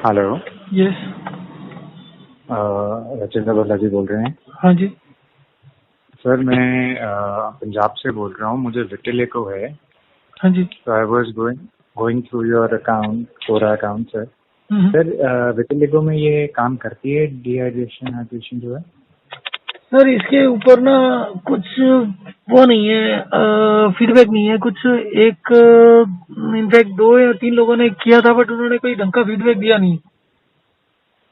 Hello. Yes. Rajendra Balaji बोल रहे हैं। हाँ जी। सर मैं पंजाब से बोल रहा हूँ, मुझे विटिलिगो है। हाँ जी। तो I was going through your account, Quora account sir. Hmm. Sir vitiligo में ये काम करती है डिहाइड्रेशन हाइड्रेशन जो है? सर इसके ऊपर ना कुछ वो नहीं है, फीडबैक नहीं है कुछ। एक इनफैक्ट 2 या 3 लोगों ने किया था बट उन्होंने कोई ढंग का फीडबैक दिया नहीं।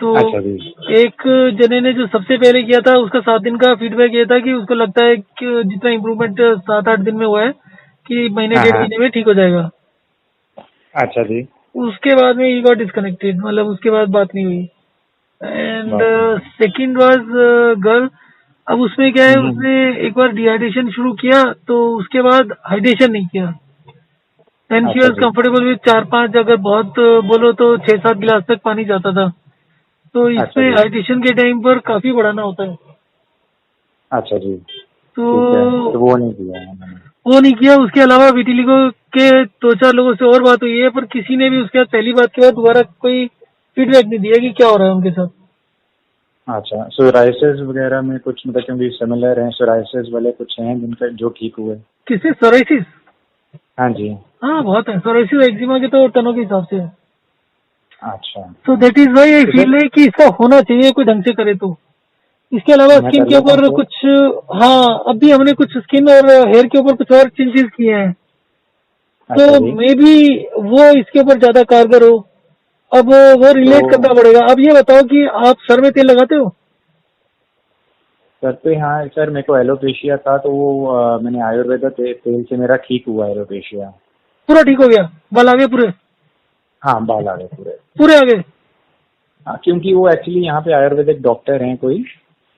तो अच्छा जी। एक जने ने जो सबसे पहले किया था उसका 7 दिन का फीडबैक ये था कि उसको लगता है कि जितना इम्प्रूवमेंट 7-8 दिन में हुआ है कि महीने हाँ 1.5 महीने हाँ। में ठीक हो जाएगा। अच्छा जी। उसके बाद में ही गॉट डिस्कनेक्टेड, मतलब उसके बाद बात नहीं हुई। एंड बात नहीं। Second was girl. अब उसमें क्या है, हम्म। उसने एक बार डिहाइड्रेशन शुरू किया तो उसके बाद हाइड्रेशन नहीं किया। एंड शी अच्छा वॉज जी। कंफर्टेबल विद 4-5, अगर बहुत बोलो तो 6-7 गिलास तक पानी जाता था। तो अच्छा इसमें जी। हाइड्रेशन के टाइम पर काफी बढ़ाना होता है। अच्छा जी। तो ठीक है, तो वो नहीं किया है मैंने। वो नहीं किया। उसके अलावा विटिलिगो के 2-4 लोगों से और बात हुई है, पर किसी ने भी उसके बाद पहली बात के बाद दोबारा कोई फीडबैक नहीं दिया कि क्या हो रहा है उनके साथ। अच्छा, सोराइसिस वगैरह में कुछ, मतलब क्योंकि सिमिलर हैं, सोराइसिस वाले कुछ हैं जिनका जो ठीक हुए? किससे? सोराइसिस? हाँ जी। हाँ बहुत है। सोराइसिस एक्जिमा के तो टनों के हिसाब से है। अच्छा। सो दैट इज वाई आई तो फील सर है कि इसका होना चाहिए कोई ढंग से करे तो। इसके अलावा मैं स्किन कर के लेता हूँ ऊपर सर। कुछ, हाँ अभी हमने कुछ स्किन और हेयर के ऊपर कुछ और चेंजेस किए हैं, तो अच्छा जी। मे बी वो इसके ऊपर ज्यादा कारगर हो। अब वो तो रिलेट करना पड़ेगा। अब ये बताओ कि आप सर में तेल लगाते हो? सर पे, हाँ सर, मेरे को एलोपेशिया था तो वो मैंने आयुर्वेदा तेल से मेरा ठीक हुआ एलोपेशिया। पूरा ठीक हो गया? बाल आ गए पूरे? हाँ, बाल आ गए पूरे। पूरे आ गए? हाँ, क्योंकि वो एक्चुअली यहाँ पे आयुर्वेदिक डॉक्टर हैं कोई,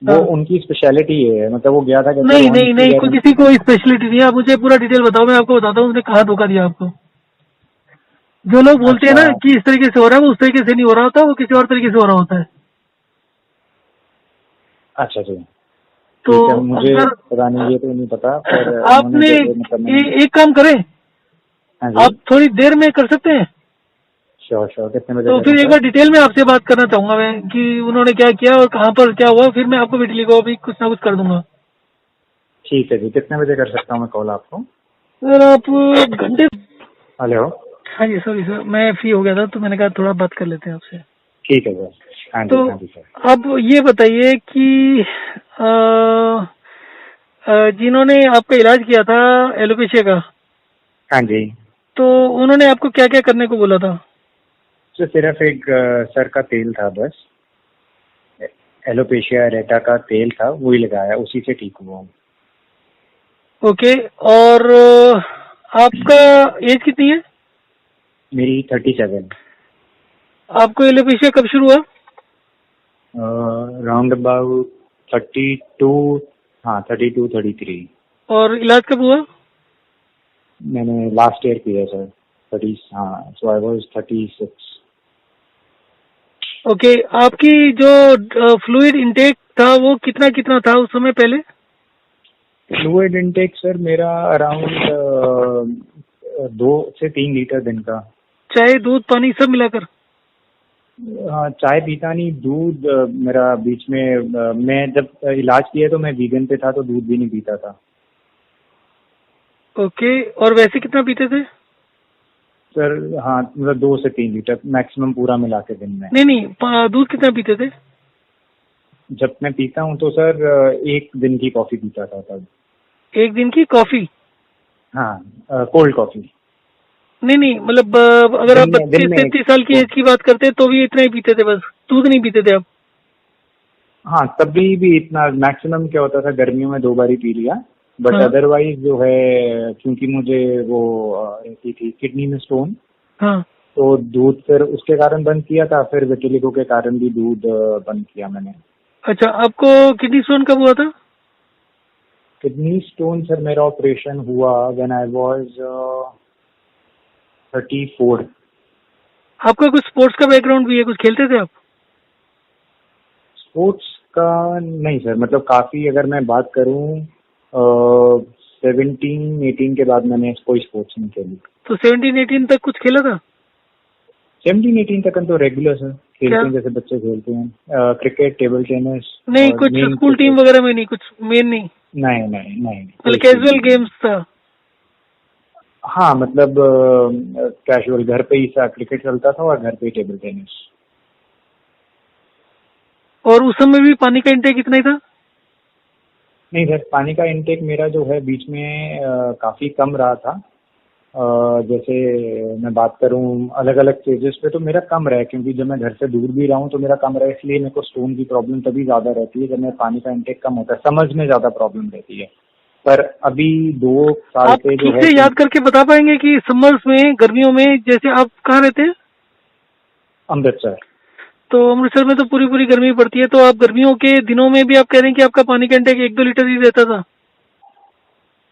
वो हाँ। उनकी स्पेशलिटी है। मतलब वो गया था, कहते नहीं रोहन नहीं इसकी नहीं, कोई किसी को स्पेशलिटी नहीं है। आप मुझे पूरा डिटेल बताओ, मैं आपको बताता हूँ उसने कहाँ धोखा दिया आपको। जो लोग बोलते हैं अच्छा। ना कि इस तरीके से हो रहा है, वो उस तरीके से नहीं हो रहा होता, वो किसी और तरीके से हो रहा होता है। अच्छा जी। तो ठीक है, मुझे अगर पता नहीं, ये तो नहीं पता, पर उन्होंने आपने जैसे मतलब मैंने। एक काम करें, हाँ जी। आप थोड़ी देर में कर सकते हैं? श्योर श्योर, कितने बजे तो करूँ फिर एक सर? बार डिटेल में आपसे बात करना चाहूंगा मैं कि उन्होंने क्या किया और कहाँ पर क्या हुआ, फिर मैं आपको विटिलिगो भी कुछ ना कुछ कर दूंगा। ठीक है जी, कितने बजे कर सकता हूँ मैं कॉल आपको? सर आप घंटे। हेलो। हाँ जी, सॉरी सर, मैं फ्री हो गया था तो मैंने कहा थोड़ा बात कर लेते हैं आपसे। ठीक है सर। हाँ जी, तो हाँ जी सर। अब ये बताइए कि जिन्होंने आपका इलाज किया था एलोपेशिया का, हाँ जी। तो उन्होंने आपको क्या क्या करने को बोला था? तो सिर्फ एक सर का तेल था बस, एलोपेशिया रेटा का तेल था, वही लगाया, उसी से ठीक हुआ हूँ। ओके। और आपका एज कितनी है? मेरी 37। आपको एलोपेशिया कब शुरू हुआ? Round about 32। हाँ, 32-33। और इलाज कब हुआ? मैंने लास्ट ईयर किया सर। 30, हाँ, सो आई वाज 36। ओके। आपकी जो फ्लूइड इनटेक था वो कितना कितना था उस समय पहले? फ्लूइड इनटेक सर मेरा अराउंड 2 से 3 लीटर दिन का। चाय, दूध, पानी सब मिलाकर? हाँ, चाय पीता नहीं, दूध मेरा बीच में मैं जब इलाज किया तो मैं वीगन पे था तो दूध भी नहीं पीता था। ओके। और वैसे कितना पीते थे? सर हाँ, मतलब 2 से 3 लीटर मैक्सिमम पूरा मिला के दिन में। नहीं नहीं, दूध कितना पीते थे? जब मैं पीता हूँ तो सर 1 दिन की कॉफी पीता था तब। 1 दिन की कॉफी? हाँ, कोल्ड कॉफी। नहीं नहीं, मतलब अगर आप दिन बत्तीस में तैतीस साल की एज की बात करते तो भी इतना ही पीते थे बस, दूध नहीं पीते थे आप? हाँ, तभी भी इतना मैक्सिमम क्या होता था, गर्मियों में 2 बार ही पी लिया। बट हाँ अदरवाइज जो है, क्योंकि मुझे वो रहती थी किडनी में स्टोन, हाँ। तो दूध फिर उसके कारण बंद किया था, फिर विटिलिगो के कारण भी दूध बंद किया मैंने। अच्छा, आपको किडनी स्टोन कब हुआ था? किडनी स्टोन सर मेरा ऑपरेशन हुआ व्हेन आई वाज 34। आपका कुछ स्पोर्ट्स का बैकग्राउंड भी है? कुछ खेलते थे आप? स्पोर्ट्स का नहीं सर, मतलब काफी, अगर मैं बात करूं 17-18 के बाद मैंने कोई स्पोर्ट्स नहीं खेली। तो 17-18 तक कुछ खेला था? 17-18 तक तो रेगुलर सर। खेलते क्या? हैं जैसे बच्चे खेलते हैं, क्रिकेट, टेबल टेनिस। नहीं, और कुछ मेन स्कूल टीम क्रिकेट। वगैरह में नहीं, कुछ मेन नहीं, नहीं नहीं नहीं, मतलब कोई स्कूल कैजुअल टीम नहीं। गेम्स था। हाँ मतलब कैजुअल घर पे ही सा क्रिकेट चलता था और घर पे ही टेबल टेनिस। और उस समय भी पानी का इंटेक इतना ही था? नहीं सर, पानी का इनटेक मेरा जो है बीच में काफी कम रहा था। जैसे मैं बात करूं अलग अलग स्टेजेस पे तो मेरा कम रहा है, क्योंकि जब मैं घर से दूर भी रहा हूं तो मेरा कम रहा है, इसलिए मेरे को स्टोन की प्रॉब्लम तभी ज्यादा रहती है जब मैं पानी का इंटेक कम होता है, समझ में ज्यादा प्रॉब्लम रहती है। पर अभी 2 साल आप से जो ठीक है से याद करके बता पाएंगे कि समर्स में, गर्मियों में, जैसे आप कहाँ रहते हैं? अमृतसर। तो अमृतसर में तो पूरी पूरी गर्मी पड़ती है, तो आप गर्मियों के दिनों में भी आप कह रहे हैं कि आपका पानी का इंटेक 1-2 लीटर ही रहता था?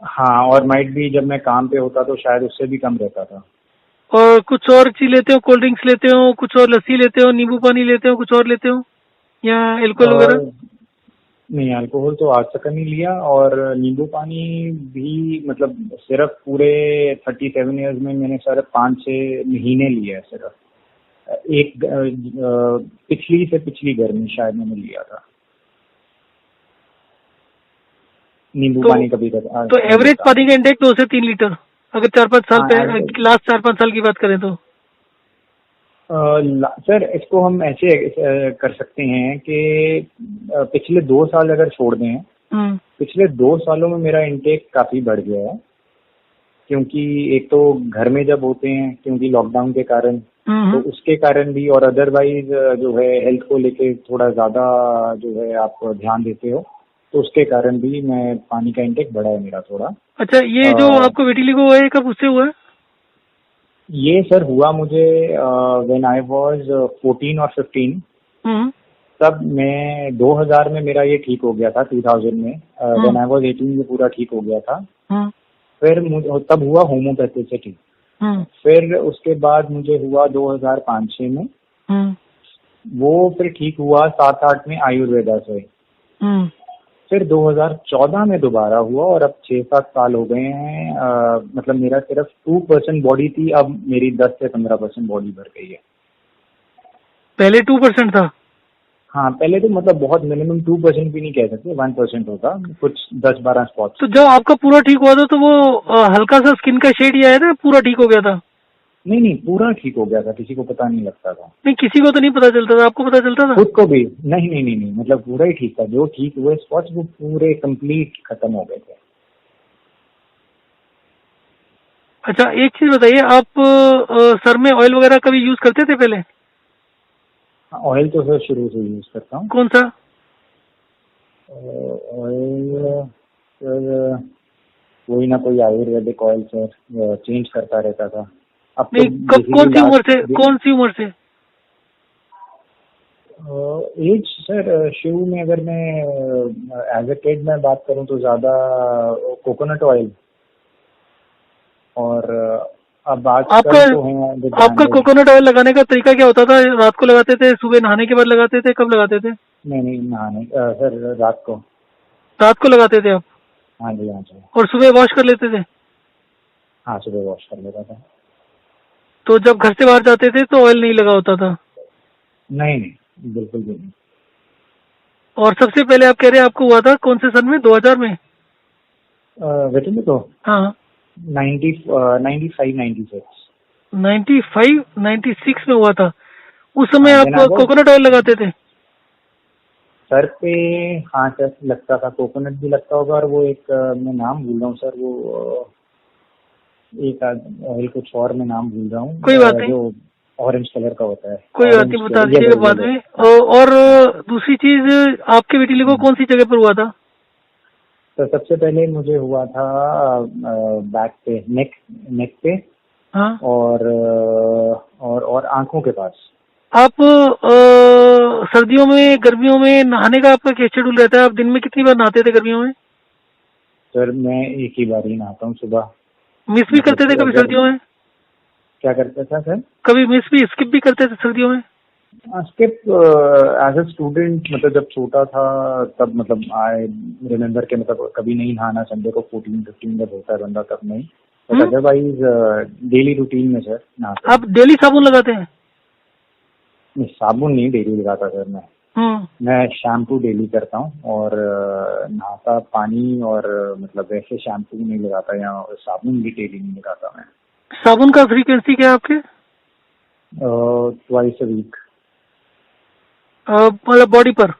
हाँ, और माइट भी जब मैं काम पे होता तो शायद उससे भी कम रहता था। और कुछ और चीज लेते हो, कोल्ड ड्रिंक्स लेते हो, कुछ और लस्सी लेते हो, नींबू पानी लेते हो, कुछ और लेते हो, या एल्कोहल वगैरह? और नहीं, अल्कोहल तो आज तक नहीं लिया, और नींबू पानी भी मतलब सिर्फ पूरे 37 ईयर्स में मैंने सिर्फ 5-6 महीने लिए है सिर्फ। एक पिछली से पिछली गर्मी शायद मैंने लिया था, नींबू तो पानी कभी तक तो नहीं एवरेज लेता। पानी का इंटेक 2 से 3 लीटर, अगर 4-5 साल हाँ पे, एवरेज। लास्ट 4-5 साल की बात करें तो? सर इसको हम ऐसे कर सकते हैं कि पिछले 2 साल अगर छोड़ दें, हम्म। पिछले 2 सालों में मेरा इनटेक काफी बढ़ गया है, क्योंकि एक तो घर में जब होते हैं क्योंकि लॉकडाउन के कारण, तो हम्म। उसके कारण भी, और अदरवाइज जो है हेल्थ को लेके थोड़ा ज्यादा जो है आप ध्यान देते हो, तो उसके कारण भी मैं पानी का इंटेक बढ़ा है मेरा थोड़ा। अच्छा, ये जो अ, आपको विटिलिगो हुआ है, कब उससे हुआ है? ये सर हुआ मुझे व्हेन आई वाज 14 और 15। हम्म। तब मैं 2000 में मेरा ये ठीक हो गया था, 2000 में व्हेन हम्म। आई वाज 18 ये पूरा ठीक हो गया था। हम्म। फिर मुझे तब हुआ होम्योपैथी से ठीक। हम्म। फिर उसके बाद मुझे हुआ 2005-6 में, हम्म। वो फिर ठीक हुआ 7-8 में आयुर्वेदा से। हम्म। फिर 2014 में दोबारा हुआ, और अब 6-7 साल हो गए हैं। मतलब मेरा सिर्फ 2% बॉडी थी, अब मेरी 10 से 15% बॉडी भर गई है। पहले 2% था? हाँ, पहले तो मतलब बहुत मिनिमम 2% भी नहीं कह सकते, 1% होता, कुछ 10-12 स्पॉट्स तो थे। जब आपका पूरा ठीक हुआ था तो वो हल्का सा स्किन का शेड ही आया था, पूरा ठीक हो गया था? नहीं नहीं, पूरा ठीक हो गया था, किसी को पता नहीं लगता था। नहीं, किसी को तो नहीं पता चलता था, आपको पता चलता था? खुद को भी नहीं नहीं नहीं नहीं, मतलब पूरा ही ठीक था, जो ठीक हुए स्पॉट्स वो पूरे कंप्लीट खत्म हो गए थे। अच्छा, एक चीज बताइए, आप सर में ऑयल वगैरह कभी यूज करते थे पहले? ऑयल तो सर शुरू से यूज करता हूँ। कौन सा? ऑयल सर कोई ना कोई आयुर्वेदिक ऑयल सर चेंज करता रहता था। अब तो नहीं, कब, बेसिकली कौन सी उम्र से? एज सर शुरू में अगर मैं एज ए किड में बात करूं तो ज्यादा कोकोनट ऑयल, और अब आपका आजकल तो है विद आपका ब्रांडेड। कोकोनट ऑयल लगाने का तरीका क्या होता था? रात को लगाते थे, सुबह नहाने के बाद लगाते थे, कब लगाते थे? नहीं नहीं, नहाने सर रात को। रात को लगाते थे आप? हाँ जी हाँ जी। और सुबह वॉश कर लेते थे? हाँ, सुबह वॉश कर लेता था। तो जब घर से बाहर जाते थे तो ऑयल नहीं लगा होता था? नहीं नहीं, बिल्कुल भी नहीं। और सबसे पहले आप कह रहे हैं आपको हुआ था कौन से सन में, 2000 में? वैसे में तो हाँ। 95-96। 95-96 में हुआ था? उस समय हाँ, आप then I was coconut oil लगाते थे? सर पे। हाँ सर, लगता था, कोकोनट भी लगता होगा, और वो एक मैं नाम भूल रहा हूँ सर, वो एक ऑयल कुछ और मैं नाम भूल रहा हूँ, कोई बात नहीं, जो ऑरेंज कलर का होता है। कोई बात ऑरेंज नहीं, बता येलो दीजिएगा बाद येलो। में। हाँ। और हाँ। दूसरी चीज, आपके विटिलिगो कौन सी जगह पर हुआ था? तो सबसे पहले मुझे हुआ था बैक पे, नेक पे, हाँ। और आंखों के पास। आप सर्दियों में, गर्मियों में नहाने का आपका क्या शेड्यूल रहता है? आप दिन में कितनी बार नहाते थे गर्मियों में? सर मैं एक ही बार ही नहाता हूँ सुबह। मिस भी करते थे मतलब कभी अगर सर्दियों में? क्या करता था सर? कभी मिस भी, स्किप भी करते थे सर्दियों में? स्किप एज अ स्टूडेंट, मतलब जब छोटा था तब, मतलब आई रिमेम्बर के, मतलब कभी नहीं नहाना संडे को, 14-15 जब होता है बंदा तब नहीं, बट अदरवाइज डेली रूटीन में सर नहाते हैं। आप डेली साबुन लगाते हैं? नहीं, साबुन नहीं डेली लगाता सर मैं शैम्पू डेली करता हूँ और नहाता पानी और मतलब वैसे शैम्पू नहीं लगाता या साबुन भी डेली नहीं लगाता मैं। साबुन का फ्रीक्वेंसी क्या है आपके? Twice a week. मतलब बॉडी पर?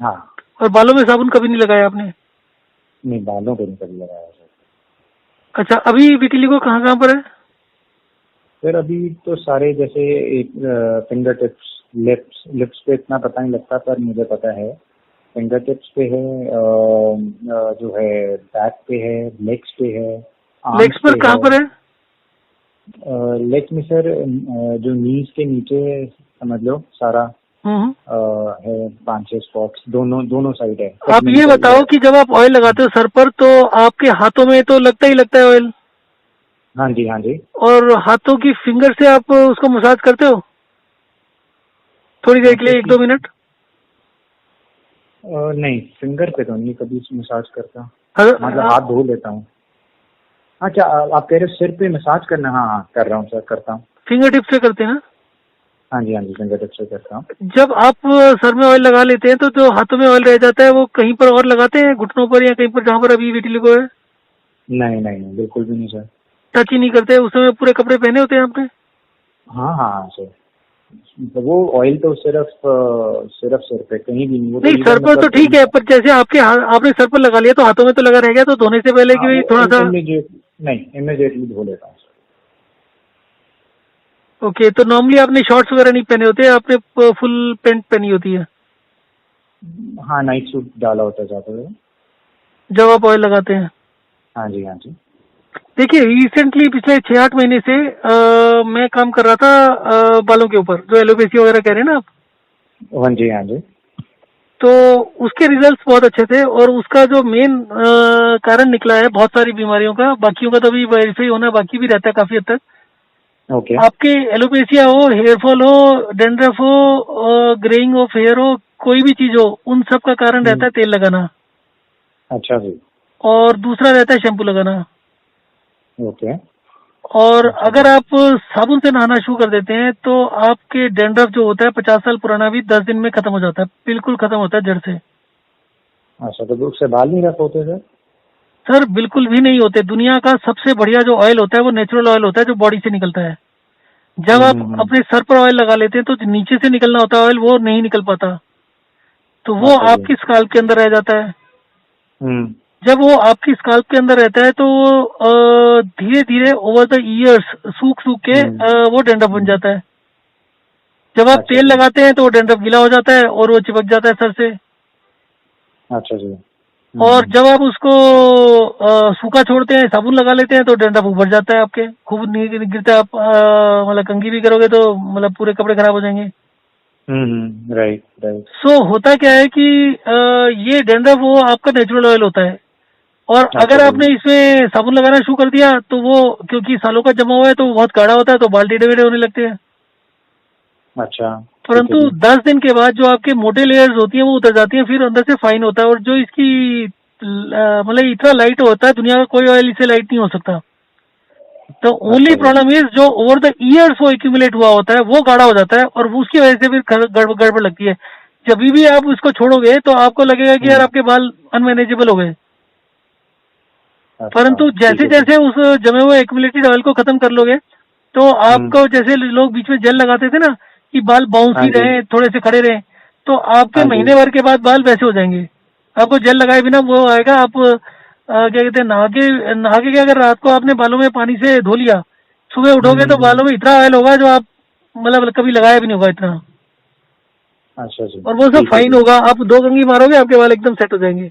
हाँ। और बालों में साबुन कभी नहीं लगाया आपने? नहीं, बालों पे नहीं कभी लगाया सर। अच्छा, अभी विटिलिगो कहाँ कहाँ पर है सर अभी तो सारे जैसे एक फिंगर टिप्स, लिप्स पे इतना पता नहीं लगता पर मुझे पता है फिंगर टिप्स पे है, जो है बैक पे है, लेग्स पे है, लेग्स पर कहाँ पर है? लेग्स में सर जो नीज के नीचे समझ लो सारा है 5-6 स्पॉट्स, दोनों साइड है। आप ये बताओ कि जब आप ऑयल लगाते हो सर पर तो आपके हाथों में तो लगता ही है ऑयल? हाँ जी, हाँ जी। और हाथों की फिंगर से आप उसको मसाज करते हो थोड़ी देर के लिए, 1-2 मिनट? नहीं, फिंगर पे तो नहीं कभी मसाज करता, मतलब हाथ धो लेता हूँ। अच्छा, आप कह रहे हो सिर पे मसाज करना? हाँ कर रहा हूँ सर, करता हूँ। फिंगर टिप से करते हैं ना? हाँ जी, हाँ जी, फिंगर टिप से करता हूँ। जब आप सर में ऑयल लगा लेते हैं तो जो हाथों में ऑयल रह जाता है वो कहीं पर और लगाते हैं, घुटनों पर या कहीं पर जहाँ पर अभी विटिलिगो है? नहीं, बिल्कुल भी नहीं सर। टच ही नहीं करते? उस समय पूरे कपड़े पहने होते हैं आपने? हाँ सर, वो ऑयल तो सिर्फ सिर पे, कहीं भी नहीं। वो नहीं, सर पर तो ठीक है, पर जैसे आपने सर पर लगा लिया तो हाथों में तो लगा रह गया, तो धोने से पहले कि थोड़ा सा इमीडिएटली धो लेता हूँ। ओके, तो नॉर्मली आपने शॉर्ट्स वगैरह नहीं पहने होते, आपने फुल पैंट पहनी होती है? हाँ, नाइट सूट डाला होता है ज्यादा जब आप ऑयल लगाते हैं? हाँ जी, हाँ जी। देखिए, रिसेंटली पिछले 6-8 महीने से मैं काम कर रहा था बालों के ऊपर, जो एलोपेसी वगैरह कह रहे हैं ना आप। हाँ जी, हाँ जी। तो उसके रिजल्ट्स बहुत अच्छे थे और उसका जो मेन कारण निकला है बहुत सारी बीमारियों का, बाकियों का तो अभी वेरीफाई होना बाकी भी रहता है काफी हद तक। ओके। आपके एलोपेसिया हो, हेयर फॉल हो, डेंड्रफ हो, ग्रेइंग ऑफ हेयर हो, कोई भी चीज हो, उन सब का कारण रहता है तेल लगाना। अच्छा जी। और दूसरा रहता है शैम्पू लगाना। ओके। और अगर आप साबुन से नहाना शुरू कर देते हैं तो आपके डेंड्रफ जो होता है 50 साल पुराना भी 10 दिन में खत्म हो जाता है, बिल्कुल खत्म होता है जड़ से। अच्छा, तो उससे बाल नहीं रफ होते सर? सर बिल्कुल भी नहीं होते। दुनिया का सबसे बढ़िया जो ऑयल होता है वो नेचुरल ऑयल होता है जो बॉडी से निकलता है। जब आप अपने सर पर ऑयल लगा लेते हैं तो जो नीचे से निकलना होता है ऑयल वो नहीं निकल पाता, तो वो आपकी स्काल्प के अंदर रह जाता है। जब वो आपकी स्काल्प के अंदर रहता है तो धीरे धीरे ओवर द ईयर्स सूख के वो डेंड्रफ बन जाता है। जब आप तेल लगाते हैं तो वो डेंड्रफ गीला हो जाता है और वो चिपक जाता है सर से। अच्छा जी। और जब आप उसको सूखा छोड़ते हैं, साबुन लगा लेते हैं तो डेंड्रफ उभर जाता है आपके, खूब गिरता है। आप मतलब कंघी भी करोगे तो मतलब पूरे कपड़े खराब हो जाएंगे। राइट। सो होता क्या है कि ये डेंड्रफ वो आपका नेचुरल ऑयल होता है और अगर आपने इसमें साबुन लगाना शुरू कर दिया तो वो क्योंकि सालों का जमा हुआ है तो वो बहुत गाढ़ा होता है तो बाल टेढ़े मेढ़े होने लगते हैं। अच्छा। परंतु 10 दिन के बाद जो आपके मोटे लेयर्स होती हैं वो उतर जाती हैं, फिर अंदर से फाइन होता है। और जो इसकी मतलब इतना लाइट होता है, दुनिया का कोई ऑयल इससे लाइट नहीं हो सकता। तो ओनली प्रॉब्लम इज जो ओवर द ईयर्स वो एक्यूमुलेट हुआ होता है वो गाढ़ा हो जाता है और उसकी वजह से फिर गड़बड़ लगती है। जब भी आप उसको छोड़ोगे तो आपको लगेगा कि यार आपके बाल अनमैनेजेबल हो गए। परंतु जैसे जैसे उस जमे हुए एक्यूमुलेटेड ऑयल को खत्म कर लोगे तो आपको, जैसे लोग बीच में जेल लगाते थे ना कि बाल बाउंसी रहे, थोड़े से खड़े रहे, तो आपके महीने भर के बाद बाल वैसे हो जाएंगे। आपको जेल लगाए बिना वो आएगा। आप क्या कहते हैं, नहा के क्या, अगर रात को आपने बालों में पानी से धो लिया, सुबह उठोगे तो बालों में इतना ऑयल होगा जो आप मतलब कभी लगाया भी नहीं होगा इतना। अच्छा जी। और वो सब फाइन होगा। आप 2 कंघी मारोगे आपके बाल एकदम सेट हो जाएंगे।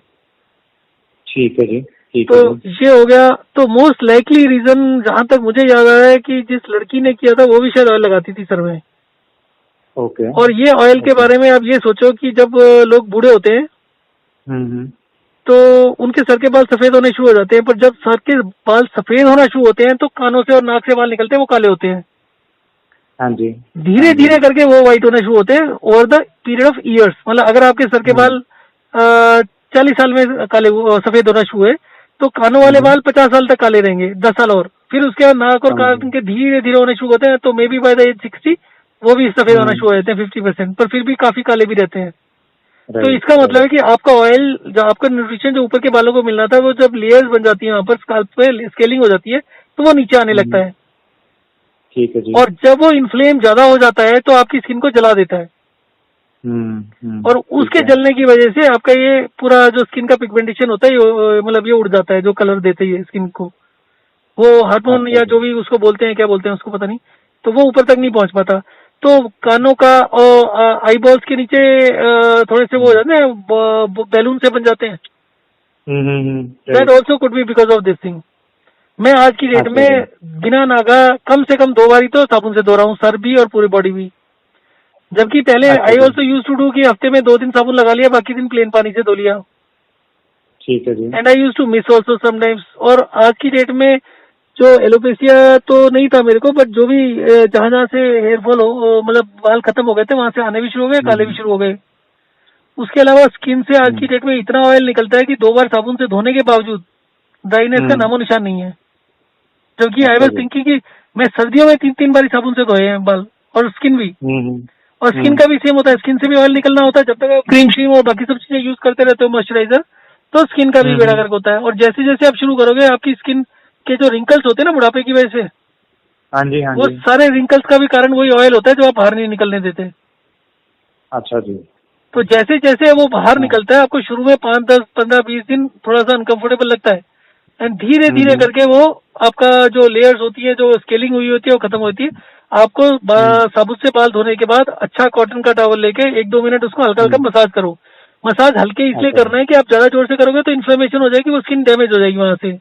ठीक है जी। तो ये हो गया। तो मोस्ट लाइकली रीजन जहां तक मुझे याद आ रहा है कि जिस लड़की ने किया था वो भी शायद ऑयल लगाती थी सर में। ओके। और ये ऑयल के बारे में आप ये सोचो कि जब लोग बूढ़े होते हैं तो उनके सर के बाल सफेद होने शुरू हो जाते हैं, पर जब सर के बाल सफेद होना शुरू होते हैं तो कानों से और नाक से बाल निकलते हैं वो काले होते हैं। हाँ जी। धीरे धीरे करके वो व्हाइट होने शुरू होते हैं over the period of years. मतलब अगर आपके सर के बाल 40 साल में काले सफेद होना शुरू है तो कानों वाले बाल 50 साल तक काले रहेंगे, 10 साल और। फिर उसके बाद नाक और कान के धीरे धीरे होने शुरू होते हैं, तो maybe by the age 60 वो भी सफेद होना शुरू हो जाते हैं 50%, पर फिर भी काफी काले भी रहते हैं। तो राइट इसका मतलब है कि आपका ऑयल, जो आपका न्यूट्रिशन जो ऊपर के बालों को मिलना था, वो जब लेयर्स बन जाती है वहां पर स्काल्प पे स्केलिंग हो जाती है, तो वो नीचे आने लगता है। ठीक है जी। और जब वो इन्फ्लेम ज्यादा हो जाता है तो आपकी स्किन को जला देता है, और ठीक उसके है। जलने की वजह से आपका ये पूरा जो स्किन का पिगमेंटेशन होता है, मतलब ये उड़ जाता है, जो कलर देते हैं स्किन को, वो हार्मोन अच्छा या जी। जो भी उसको बोलते हैं, क्या बोलते हैं उसको पता नहीं, तो वो ऊपर तक नहीं पहुंच पाता। तो कानों का और आई बॉल्स के नीचे थोड़े से वो हो जाते हैं, बैलून से बन जाते हैं। That right. Also could be because of this thing. मैं आज की डेट अच्छा जी। में बिना नागा कम से कम 2 बार ही तो साबुन से धो रहा हूँ, सर भी और पूरी बॉडी भी। जबकि पहले अच्छा आई जी। ऑल्सो यूज टू डू कि हफ्ते में 2 दिन साबुन लगा लिया, बाकी दिन प्लेन पानी से धो लिया। ठीक है जी। And I use to miss also sometimes. और आज की डेट में जो एलोपेसिया तो नहीं था मेरे को, बट जो भी जहां जहां से हेयर फॉल हो, मतलब बाल खत्म हो गए थे, वहां से आने भी शुरू हो गए, काले भी हम्म शुरू हो गए। उसके अलावा स्किन से आज की हम्म डेट में इतना ऑयल निकलता है कि 2 बार साबुन से धोने के बावजूद ड्राइनेस का हम्म, नामो निशान नहीं है। जबकि आई अच्छा वाज जी। थिंकिंग कि मैं सर्दियों में 3-3 बार साबुन से धोए हैं बाल, और स्किन भी। हम्म और स्किन का भी सेम होता है, स्किन से भी ऑयल निकलना होता है। जब तक आप क्रीम श्रीम और बाकी सब चीजें यूज करते रहते हो, मॉइस्चराइजर, तो स्किन का भी बेड़ा हम्म, गर्क होता है। और जैसे जैसे आप शुरू करोगे, आपकी स्किन के जो रिंकल्स होते हैं ना बुढ़ापे की वजह से, हाँ जी हाँ वो जी। सारे रिंकल्स का भी कारण वही ऑयल होता है जो आप बाहर नहीं निकलने देते। अच्छा जी। तो जैसे जैसे वो बाहर हाँ। निकलता है, आपको शुरू में 5-10-15-20 दिन थोड़ा सा अनकंफर्टेबल लगता है, एंड धीरे धीरे हम्म करके वो आपका जो लेयर्स होती है, जो स्केलिंग हुई होती है, वो खत्म होती है। आपको हम्म साबुन से बाल धोने के बाद अच्छा कॉटन का टॉवल लेके 1-2 मिनट उसको हल्का हल्का हम्म, मसाज करो। मसाज हल्के इसलिए अच्छा जी। करना है कि आप ज्यादा जोर से करोगे तो इन्फ्लेमेशन हो जाएगी, वो स्किन डैमेज हो जाएगी वहां से,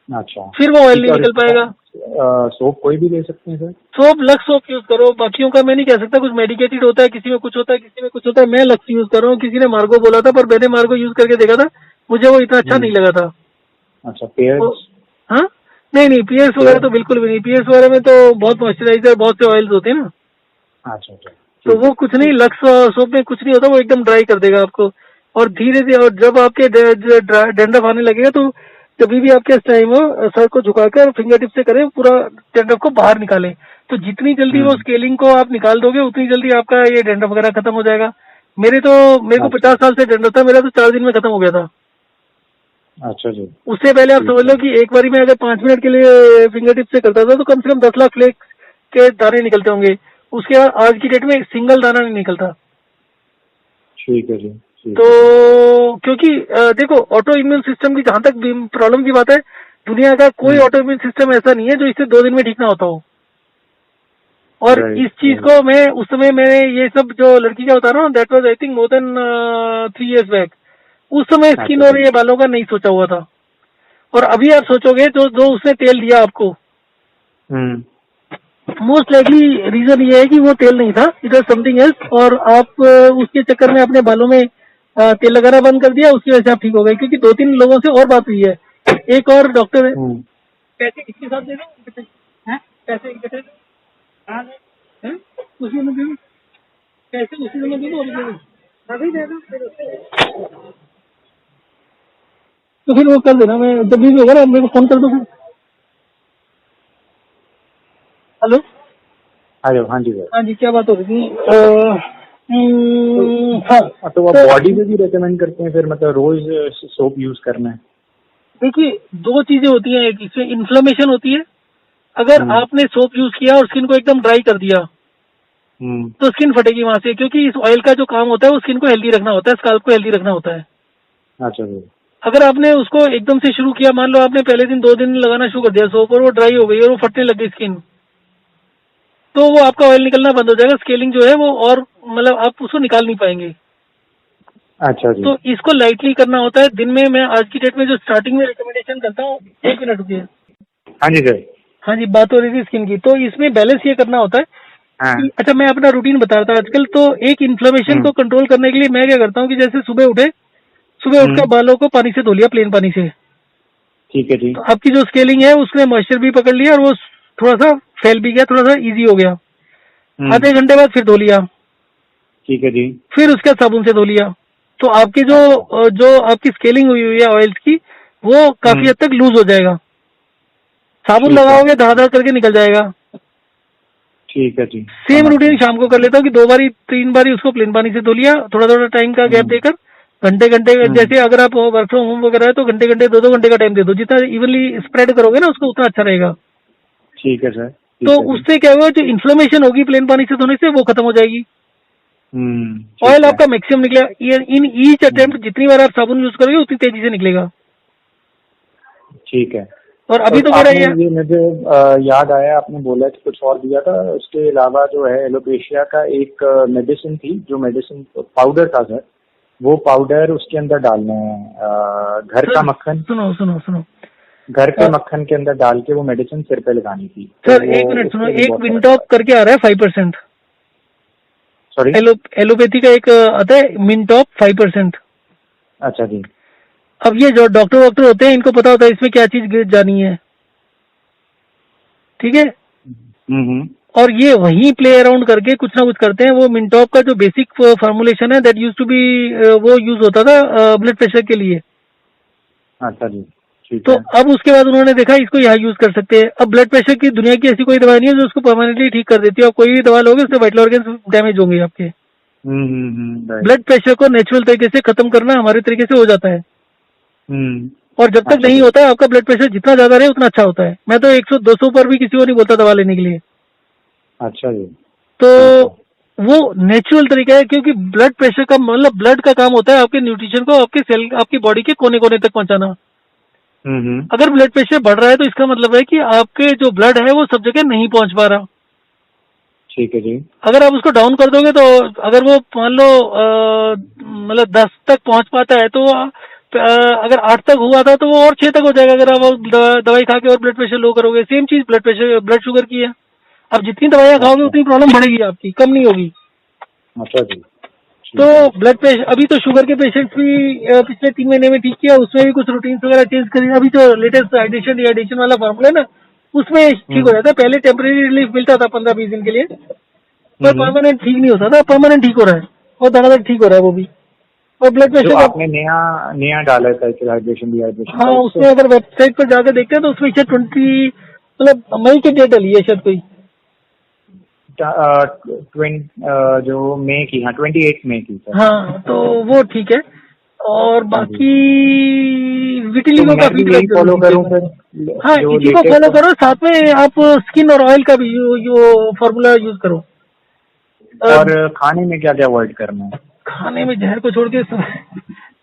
अच्छा फिर वो ऑयल ठीक नहीं है। और निकल इसका पाएगा। सोप कोई भी ले सकते हैं sir? Soap, lux soap use करो। बाकियों का मैं नहीं कह सकता, कुछ मेडिकेटेड होता है, किसी में कुछ होता है, किसी में कुछ होता है। मैं लक्स यूज कर रहा हूँ। किसी ने मार्गो बोला था, पर मैंने मार्गो यूज करके देखा था, मुझे वो इतना अच्छा नहीं हम्म लगा था। अच्छा वो, पेयर्स। हाँ, नहीं नहीं, पीएस वगैरह पेयर। तो बिल्कुल भी नहीं। पीएस वगैरह में तो बहुत मॉइस्चराइजर, बहुत से ऑयल्स होते हैं ना, अच्छा अच्छा तो ठीक वो है कुछ नहीं। ठीक है। लक्स सोप में कुछ नहीं होता, वो एकदम ड्राई कर देगा आपको। और धीरे धीरे, और जब आपके डैंड्रफ आने लगेगा, तो कभी भी आपके टाइम हो, सर को झुकाकर फिंगर टिप से करें, पूरा डैंड्रफ को बाहर निकालें। तो जितनी जल्दी वो हम्म स्केलिंग को आप निकाल दोगे, उतनी जल्दी आपका ये डैंड्रफ वगैरह खत्म हो जाएगा। मेरे को अच्छा 50 साल से डैंड्रफ था, मेरा तो 4 दिन में खत्म हो गया था। अच्छा जी। उससे पहले आप ठीक समझ है। लो कि एक बारी में अगर 5 मिनट के लिए फिंगर टिप से करता था, तो कम से कम 10 लाख फ्लेक्स के दाने निकलते होंगे। उसके बाद आज की डेट में एक सिंगल दाना नहीं निकलता। ठीक है जी। ठीक तो है जी। क्योंकि देखो, ऑटो इम्यून सिस्टम की जहां तक प्रॉब्लम की बात है, दुनिया का कोई हम्म ऑटो इम्यून सिस्टम ऐसा नहीं है जो इससे 2 दिन में ठीक ना होता हो। और राइट इस चीज राइट। को मैं उस समय, मैं ये सब जो लड़की का बता रहा हूँ, that was I think more than 3 years back. उस समय अच्छा स्किन और जी। ये बालों का नहीं सोचा हुआ था। और अभी आप सोचोगे, जो जो उसने तेल दिया आपको, हम्म मोस्ट लाइकली रीजन ये है कि वो तेल नहीं था, इट वॉज समथिंग एल्स। और आप उसके चक्कर में अपने बालों में तेल लगाना बंद कर दिया, उसकी वजह से आप ठीक हो गए। क्योंकि 2-3 लोगों से और बात हुई है। एक और डॉक्टर है, हम्म पैसे किसके साथ दे दो, हैं? पैसे इकट्ठे हाँ, हैं? उसी में दे दो, पैसे उसी में दे दो, अभी दे दो, तो फिर वो कर देना। मैं जब भी होगा ना, मेरे को फोन कर दो फिर। हेलो, हेलो हाँ जी सर। हाँ जी, क्या बात हो रही थी? हाँ, तो आप तो बॉडी में भी रेकमेंड करते हैं फिर, मतलब रोज सोप यूज करना है? देखिए, 2 चीजें होती हैं। एक, इसमें इन्फ्लेमेशन होती है। अगर हम्म आपने सोप यूज किया और स्किन को एकदम ड्राई कर दिया, हम्म तो स्किन फटेगी वहां से। क्योंकि इस ऑयल का जो काम होता है, वो स्किन को हेल्दी रखना होता है, स्काल्प को हेल्दी रखना होता है। अच्छा जी। अगर आपने उसको एकदम से शुरू किया, मान लो आपने पहले दिन 2 दिन लगाना शुरू कर दिया सोप, और वो ड्राई हो गई और वो फटने लग गई स्किन, तो वो आपका ऑयल निकलना बंद हो जाएगा। स्केलिंग जो है वो, और मतलब आप उसको निकाल नहीं पाएंगे। अच्छा जी। तो इसको लाइटली करना होता है। दिन में मैं आज की डेट में जो स्टार्टिंग में रिकमेंडेशन करता हूँ, 1 मिनट रुकिए। हाँ जी सर। हाँ जी, बात हो रही थी स्किन की। तो इसमें बैलेंस ये करना होता है हाँ। कि, अच्छा, मैं अपना रूटीन बता रहा था आजकल। तो एक इन्फ्लेमेशन हम्म को कंट्रोल करने के लिए मैं क्या करता हूँ कि जैसे सुबह उठकर हम्म बालों को पानी से धो लिया, प्लेन पानी से। ठीक है जी। तो आपकी जो स्केलिंग है उसने मॉइस्चर भी पकड़ लिया, और वो थोड़ा सा फैल भी गया, थोड़ा सा इजी हो गया। हम्म आधे घंटे बाद फिर धो लिया, ठीक है जी। फिर उसके बाद साबुन से धो लिया। तो आपकी अच्छा। जो आपकी स्केलिंग हुई हुई है ऑयल्स की, वो काफी हम्म हद तक लूज हो जाएगा। साबुन ठीक है। लगाओगे, धार धार करके निकल जाएगा। ठीक है जी, सेम समझ रूटीन गया। शाम को कर लेता हूँ कि 2 बारी 3 बारी उसको प्लेन पानी से धो लिया, थोड़ा थोड़ा टाइम का गैप देकर, घंटे घंटे, हम्म, जैसे अगर आप वर्क फ्रॉम होम वगैरह है तो घंटे घंटे 2-2 घंटे का टाइम दे दो, जितना इवनली स्प्रेड करोगे ना उसको उतना अच्छा रहेगा। ठीक है सर, तो ठीक है जी। उससे क्या होगा, जो इन्फ्लेमेशन होगी प्लेन पानी से धोने से वो खत्म हो जाएगी। ऑयल ठीक है। आपका मैक्सिमम निकलेगा, इन ईच हम्म, अटेम्प्ट जितनी बार आप साबुन यूज करोगे उतनी तेजी से निकलेगा। ठीक है। और अभी और तो मेरा आपने ये, ये मुझे याद आया, आपने बोला कि कुछ और दिया था उसके अलावा, जो है एलोपेशिया का एक मेडिसिन थी, जो मेडिसिन पाउडर था सर, वो पाउडर उसके अंदर डालना है, घर का सर मक्खन, सुनो सुनो सुनो, घर के मक्खन के अंदर डाल के वो मेडिसिन सिर पे लगानी थी, तो सर वो एक मिनट सुनो, उससे भी एक बहुत फर्क मिनटॉप पड़ा। करके आ रहा है 5%। सॉरी। एलोपैथी का एक आता है मिनटॉप 5%। अच्छा जी। अब ये जो डॉक्टर वॉक्टर होते हैं इनको पता होता है इसमें क्या चीज जानी है, ठीक है। हम्म। और ये वही प्ले अराउंड करके कुछ ना कुछ करते हैं। वो मिनटॉप का जो बेसिक फॉर्मुलेशन है दैट यूज टू बी, वो यूज होता था ब्लड प्रेशर के लिए। अच्छा जी, ठीक तो है। अब उसके बाद उन्होंने देखा इसको यहाँ यूज कर सकते हैं। अब ब्लड प्रेशर की दुनिया की ऐसी कोई दवा नहीं है जो उसको परमानेंटली ठीक कर देती है। आप कोई भी दवा लोगे उससे वाइटल ऑर्गन डैमेज होंगे आपके। राइट। ब्लड प्रेशर को नेचुरल तरीके से खत्म करना हमारे तरीके से हो जाता है। हम्म। और जब तक अच्छा नहीं जी। होता है आपका ब्लड प्रेशर जितना ज्यादा रहे उतना अच्छा होता है। मैं तो 100-200 पर भी किसी को नहीं बोलता दवा लेने के लिए। अच्छा जी, तो ठीक है। वो नेचुरल तरीका है, क्योंकि ब्लड प्रेशर का मतलब ब्लड का काम होता है आपके न्यूट्रिशन को आपके सेल, आपकी बॉडी के कोने कोने तक पहुंचाना। हम्म। अगर ब्लड प्रेशर बढ़ रहा है तो इसका मतलब है कि आपके जो ब्लड है वो सब जगह नहीं पहुंच पा रहा। ठीक है जी। अगर आप उसको डाउन कर दोगे तो, अगर वो मान लो मतलब 10 तक पहुंच पाता है तो अगर 8 तक हुआ था तो वो और 6 तक हो जाएगा, अगर आप दवाई खा के और ब्लड प्रेशर लो करोगे। सेम चीज ब्लड प्रेशर ब्लड शुगर की है। अब जितनी दवाइयाँ खाओगे अच्छा। उतनी प्रॉब्लम बढ़ेगी आपकी, कम नहीं होगी। अच्छा जी, तो ठीक है। ब्लड प्रेशर, अभी तो शुगर के पेशेंट्स भी पिछले 3 महीने में ठीक किया, उसमें भी कुछ रूटीन वगैरह चेंज करी। अभी जो लेटेस्ट हाइड्रेशन डिहाइड्रेशन वाला फॉर्मूला है ना, उसमें ठीक हो हम्म जाता है। पहले टेम्परेरी रिलीफ मिलता था 15-20 दिन के लिए, पर हम्म। परमानेंट ठीक नहीं होता था। परमानेंट ठीक हो रहा है और धड़ाधड़ ठीक हो रहा है वो भी। और ब्लड जो प्रेशर का, आपने नया नया डाला है साइकिल हाइड्रेशन डिहाइड्रेशन हाँ का, उससे उसमें अगर वेबसाइट पर जाकर देखते हैं तो उसमें शायद 20 मतलब मई की डेट डली है शायद कोई। जो मई की, हाँ 28 मई की सर। हाँ तो वो ठीक है। और हाँ जी। बाकी तो विटिलिगो का मैं भी यही फीडबैक जरूर फॉलो दीजिएगा। करूँ फिर, हाँ जो इसी को लेटेस्ट फॉलो है। करो, साथ में आप स्किन और ऑयल का भी यो फॉर्मूला यूज करो। और खाने में क्या क्या अवॉइड करना है? खाने में जहर को छोड़ के सब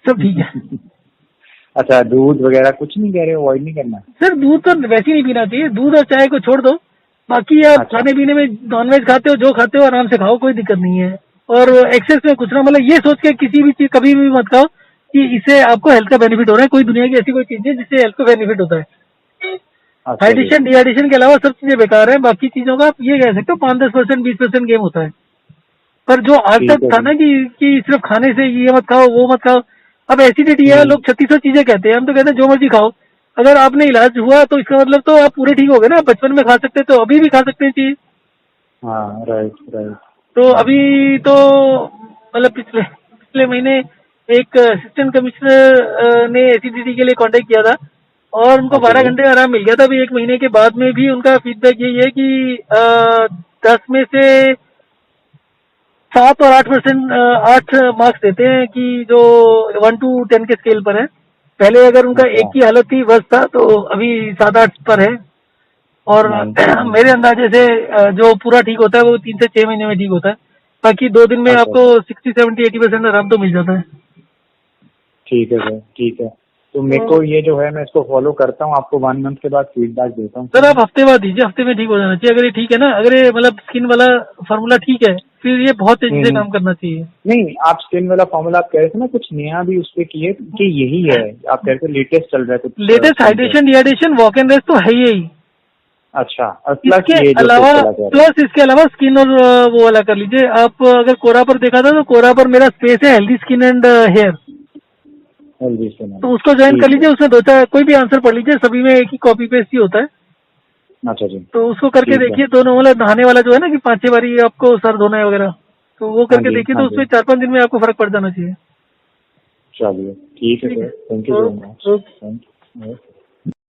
सब ठीक है। अच्छा, दूध वगैरह कुछ नहीं कह रहे, अवॉइड नहीं करना? सर दूध तो वैसे ही नहीं पीना चाहिए, दूध और चाय को छोड़ दो। बाकी आप अच्छा। खाने पीने में नॉनवेज खाते हो, जो खाते हो आराम से खाओ, कोई दिक्कत नहीं है। और एक्सेस में कुछ ना, मतलब ये सोच के किसी भी चीज कभी भी मत खाओ कि इससे आपको हेल्थ का बेनिफिट हो रहा है। कोई दुनिया की ऐसी कोई चीज है जिससे हेल्थ को बेनिफिट होता है। अच्छा जी, हाइड्रेशन डिहाइड्रेशन के अलावा सब चीजें बेकार है। बाकी चीजों का आप ये कह सकते हो 5-10%, 20% गेम होता है। पर जो आज तक ठीक है था जी। ना कि सिर्फ खाने से ये मत खाओ वो मत खाओ। अब एसिडिटी है, हम्म। लोग 3600 चीजें कहते हैं, हम तो कहते हैं जो मर्जी खाओ। अगर आपने इलाज हुआ तो इसका मतलब तो आप पूरे ठीक हो गए ना। बचपन में खा सकते तो अभी भी खा सकते हैं चीज। हाँ, राइट राइट। तो अभी तो मतलब पिछले पिछले महीने एक असिस्टेंट कमिश्नर ने एसिडिटी के लिए कांटेक्ट किया था और उनको अच्छा 12 जी। घंटे आराम मिल गया था। अभी 1 महीने के बाद में भी उनका फीडबैक यही है कि 10 में से 7 और 8%, 8 मार्क्स देते हैं कि जो 1 to 10 के स्केल पर है। पहले अगर उनका एक अच्छा। की हालत थी बस था, तो अभी 7-8 पर है। और नाइस नाइस। मेरे अंदाजे से जो पूरा ठीक होता है वो 3 से 6 महीने में ठीक होता है। बाकी 2 दिन में अच्छा आपको जी, 60-70-80% आराम तो मिल जाता है। ठीक है सर, ठीक है। तो मेरे तो को ये जो है, मैं इसको फॉलो करता हूँ, आपको 1 मंथ के बाद फीडबैक देता हूँ सर सर आप मैं। हफ्ते बाद दीजिए, हफ्ते में ठीक हो जाना चाहिए। अगर ये ठीक है ना, अगर ये मतलब स्किन वाला फॉर्मूला ठीक है, फिर ये बहुत तेजी से हम्म। काम करना चाहिए। नहीं, आप स्किन वाला फॉर्मूला आप कह रहे थे ना, कुछ नया भी उस पे किए कि यही है? आप कह रहे थे लेटेस्ट चल रहा है कुछ लेटेस्ट स्किन पे। Hydration dehydration walk and rest तो है ही यही। अच्छा, और प्लस इसके ये जो अलावा, फेस वाला कह रहे हैं। प्लस इसके अलावा स्किन और वो वाला कर लीजिए आप। अगर कोरा पर देखा था तो कोरा पर मेरा स्पेस है healthy skin and hair, healthy skin तो है। उसको ज्वाइन कर ठीक है। लीजिए। उसमें 2-4 कोई भी आंसर पढ़ लीजिए, सभी में एक ही कॉपी पेस्ट ही होता है। अच्छा जी, तो उसको करके ठीक है। देखिए। दोनों मतलब नहाने वाला जो है ना कि 5-6 बारी आपको सर धोना है वगैरह, तो वो हाँ करके जी, देखिए हाँ तो जी। उसमें 4-5 दिन में आपको फर्क पड़ जाना चाहिए। चलिए, ठीक है ठीक सर, है, thank you so much. Okay okay. Thank you.